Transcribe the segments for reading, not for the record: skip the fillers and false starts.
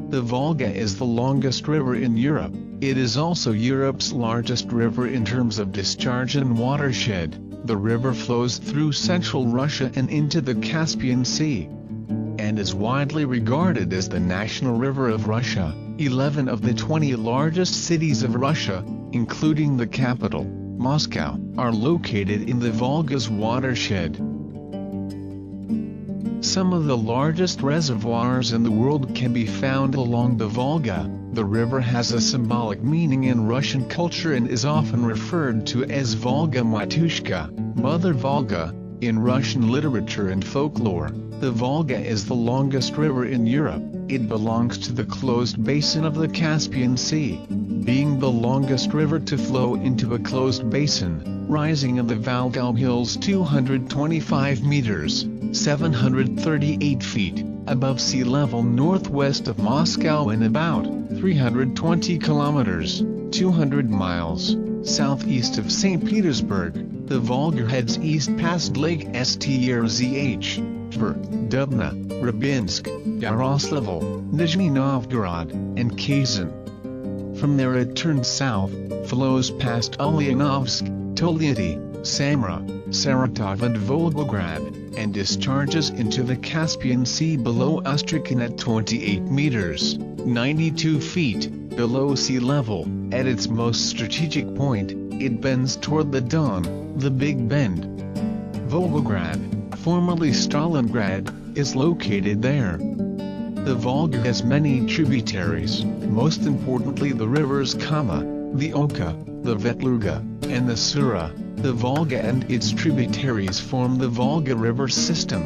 The Volga is the longest river in Europe. It is also Europe's largest river in terms of discharge and watershed. The river flows through central Russia and into the Caspian Sea, and is widely regarded as the national river of Russia. 11 of the 20 largest cities of Russia, including the capital, Moscow, are located in the Volga's watershed. Some of the largest reservoirs in the world can be found along the Volga. The river has a symbolic meaning in Russian culture and is often referred to as Volga-Matushka, Mother Volga, in Russian literature and folklore. The Volga is the longest river in Europe. It belongs to the closed basin of the Caspian Sea, being the longest river to flow into a closed basin, rising in the Volga Hills 225 meters, 738 feet, above sea level northwest of Moscow and about 320 kilometers, 200 miles, southeast of St. Petersburg. The Volga heads east past Lake Strz, Tver, Dubna, Rybinsk, Yaroslavl, Nizhny Novgorod, and Kazan. From there it turns south, flows past Ulyanovsk, Tolyatti, Samara, Saratov and Volgograd, and discharges into the Caspian Sea below Astrakhan at 28 meters, 92 feet, below sea level. At its most strategic point, it bends toward the Don, the Big Bend. Volgograd, formerly Stalingrad, is located there. The Volga has many tributaries, most importantly the rivers Kama, the Oka, the Vetlurga, and the Sura. The Volga and its tributaries form the Volga River system,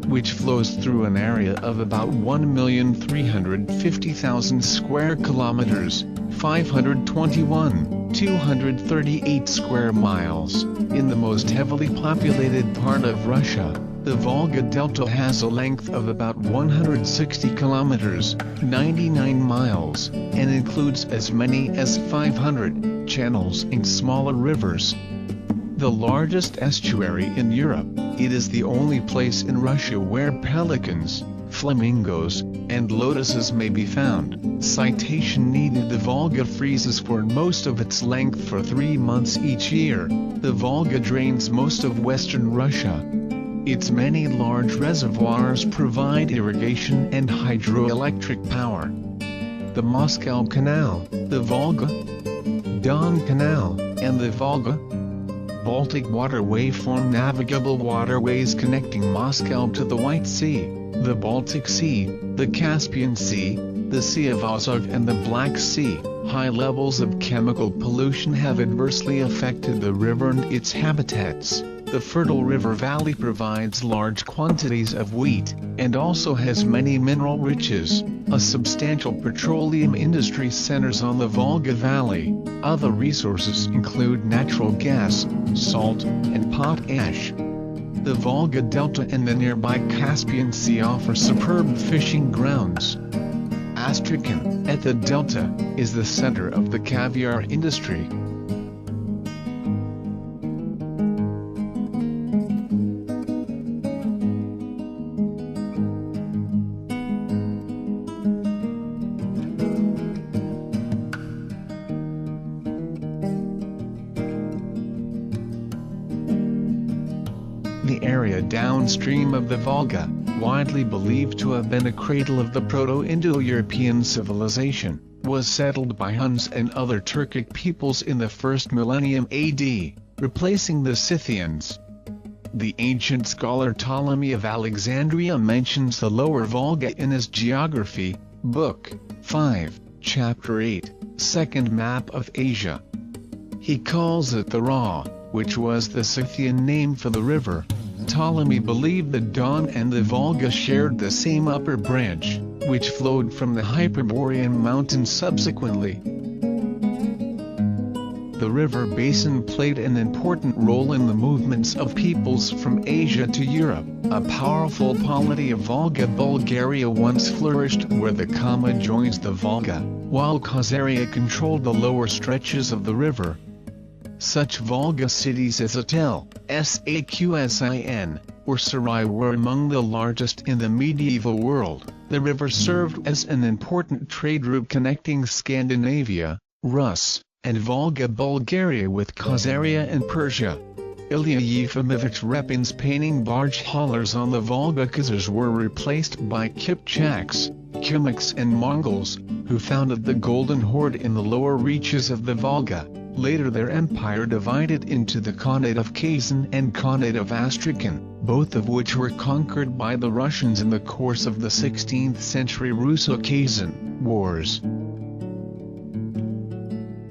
which flows through an area of about 1,350,000 square kilometers, 521,238 square miles, in the most heavily populated part of Russia. The Volga Delta has a length of about 160 kilometers, 99 miles, and includes as many as 500 channels and smaller rivers. The largest estuary in Europe, it is the only place in Russia where pelicans, flamingos, and lotuses may be found. Citation needed. The Volga freezes for most of its length for 3 months each year. The Volga drains most of western Russia. Its many large reservoirs provide irrigation and hydroelectric power. The Moscow Canal, the Volga-Don Canal, and the Volga-Baltic Waterway form navigable waterways connecting Moscow to the White Sea, the Baltic Sea, the Caspian Sea, the Sea of Azov and the Black Sea. High levels of chemical pollution have adversely affected the river and its habitats. The fertile river valley provides large quantities of wheat, and also has many mineral riches. A substantial petroleum industry centers on the Volga Valley. Other resources include natural gas, salt, and potash. The Volga Delta and the nearby Caspian Sea offer superb fishing grounds. Astrakhan, at the delta, is the center of the caviar industry. The area downstream of the Volga, widely believed to have been a cradle of the Proto-Indo-European civilization, was settled by Huns and other Turkic peoples in the first millennium AD, replacing the Scythians. The ancient scholar Ptolemy of Alexandria mentions the Lower Volga in his Geography, Book 5, Chapter 8, Second Map of Asia. He calls it the Ra, which was the Scythian name for the river. Ptolemy believed the Don and the Volga shared the same upper branch, which flowed from the Hyperborean mountains subsequently. The river basin played an important role in the movements of peoples from Asia to Europe. A powerful polity of Volga Bulgaria once flourished where the Kama joins the Volga, while Khazaria controlled the lower stretches of the river. Such Volga cities as Atel, Saqsin, or Sarai were among the largest in the medieval world. The river served as an important trade route connecting Scandinavia, Rus, and Volga Bulgaria with Khazaria and Persia. Ilya Yefimovich Repin's painting barge haulers on the Volga Khazars were replaced by Kipchaks, Kimyks and Mongols, who founded the Golden Horde in the lower reaches of the Volga. Later their empire divided into the Khanate of Kazan and Khanate of Astrakhan, both of which were conquered by the Russians in the course of the 16th century Russo-Kazan Wars.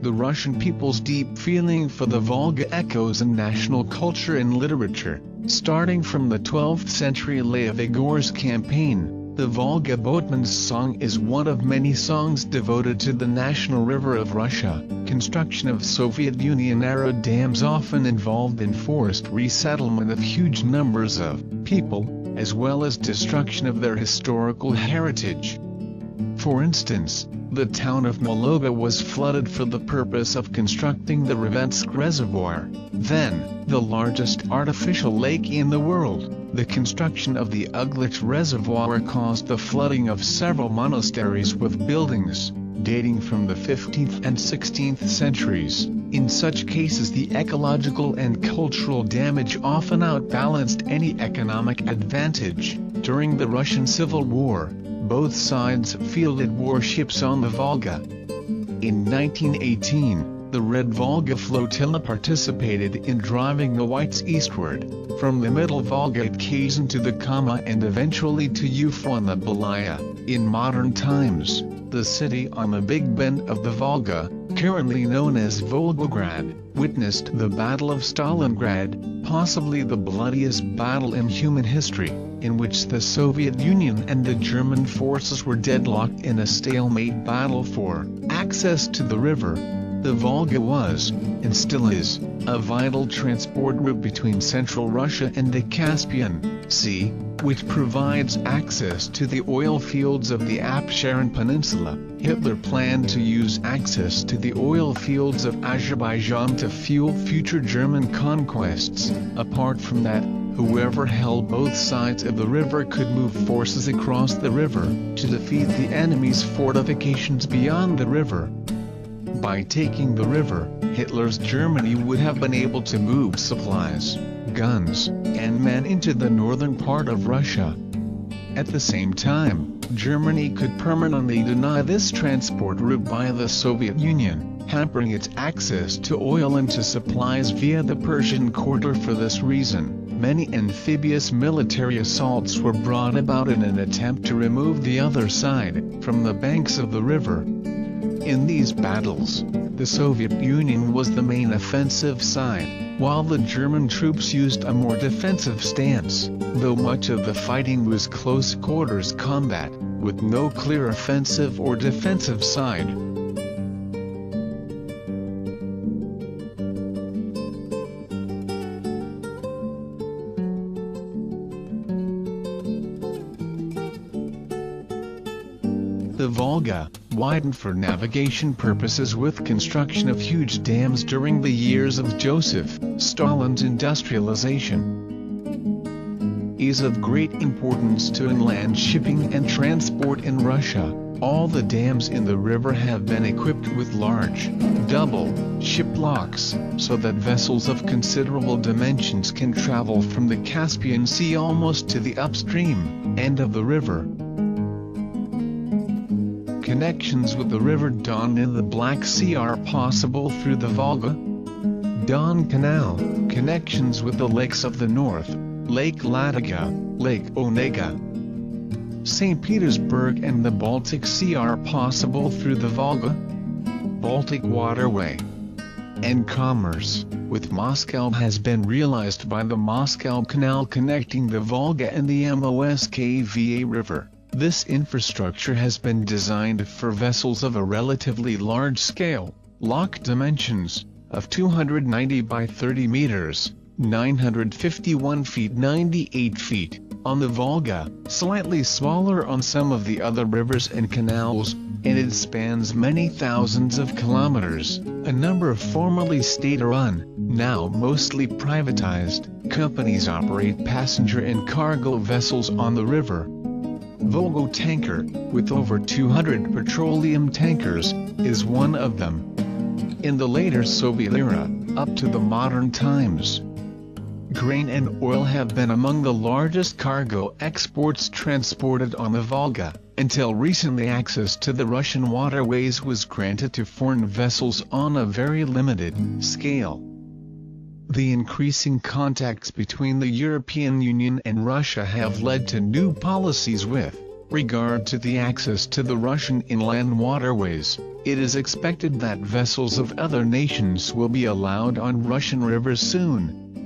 The Russian people's deep feeling for the Volga echoes in national culture and literature, starting from the 12th century Lev Igor's campaign. The Volga Boatman's Song is one of many songs devoted to the national river of Russia. Construction of Soviet Union-era dams often involved enforced resettlement of huge numbers of people, as well as destruction of their historical heritage. For instance, the town of Mologa was flooded for the purpose of constructing the Reventsk Reservoir, then the largest artificial lake in the world. The construction of the Uglich Reservoir caused the flooding of several monasteries with buildings, dating from the 15th and 16th centuries. In such cases the ecological and cultural damage often outbalanced any economic advantage. During the Russian Civil War, both sides fielded warships on the Volga. In 1918, the Red Volga Flotilla participated in driving the Whites eastward, from the Middle Volga at Kazan to the Kama and eventually to Ufa on the Belaya. In modern times, the city on the Big Bend of the Volga, currently known as Volgograd, witnessed the Battle of Stalingrad, possibly the bloodiest battle in human history, in which the Soviet Union and the German forces were deadlocked in a stalemate battle for access to the river. The Volga was, and still is, a vital transport route between central Russia and the Caspian Sea, which provides access to the oil fields of the Absheron Peninsula. Hitler planned to use access to the oil fields of Azerbaijan to fuel future German conquests. Apart from that, whoever held both sides of the river could move forces across the river to defeat the enemy's fortifications beyond the river. By taking the river, Hitler's Germany would have been able to move supplies, guns, and men into the northern part of Russia. At the same time, Germany could permanently deny this transport route by the Soviet Union, hampering its access to oil and to supplies via the Persian Corridor. For this reason, many amphibious military assaults were brought about in an attempt to remove the other side from the banks of the river. In these battles, the Soviet Union was the main offensive side, while the German troops used a more defensive stance, though much of the fighting was close quarters combat, with no clear offensive or defensive side. The Volga widened for navigation purposes with construction of huge dams during the years of Joseph Stalin's industrialization. Is of great importance to inland shipping and transport in Russia. All the dams in the river have been equipped with large, double, ship locks, so that vessels of considerable dimensions can travel from the Caspian Sea almost to the upstream end of the river. Connections with the River Don in the Black Sea are possible through the Volga Don Canal. Connections with the lakes of the north, Lake Ladoga, Lake Onega, St. Petersburg and the Baltic Sea are possible through the Volga Baltic Waterway. And commerce with Moscow has been realized by the Moscow Canal connecting the Volga and the Moskva River. This infrastructure has been designed for vessels of a relatively large scale, lock dimensions, of 290 by 30 meters, 951 feet 98 feet, on the Volga, slightly smaller on some of the other rivers and canals, and it spans many thousands of kilometers. A number of formerly state-run, now mostly privatized, companies operate passenger and cargo vessels on the river. Volga Tanker, with over 200 petroleum tankers, is one of them. In the later Soviet era, up to the modern times, grain and oil have been among the largest cargo exports transported on the Volga, until recently access to the Russian waterways was granted to foreign vessels on a very limited scale. The increasing contacts between the European Union and Russia have led to new policies with regard to the access to the Russian inland waterways. It is expected that vessels of other nations will be allowed on Russian rivers soon.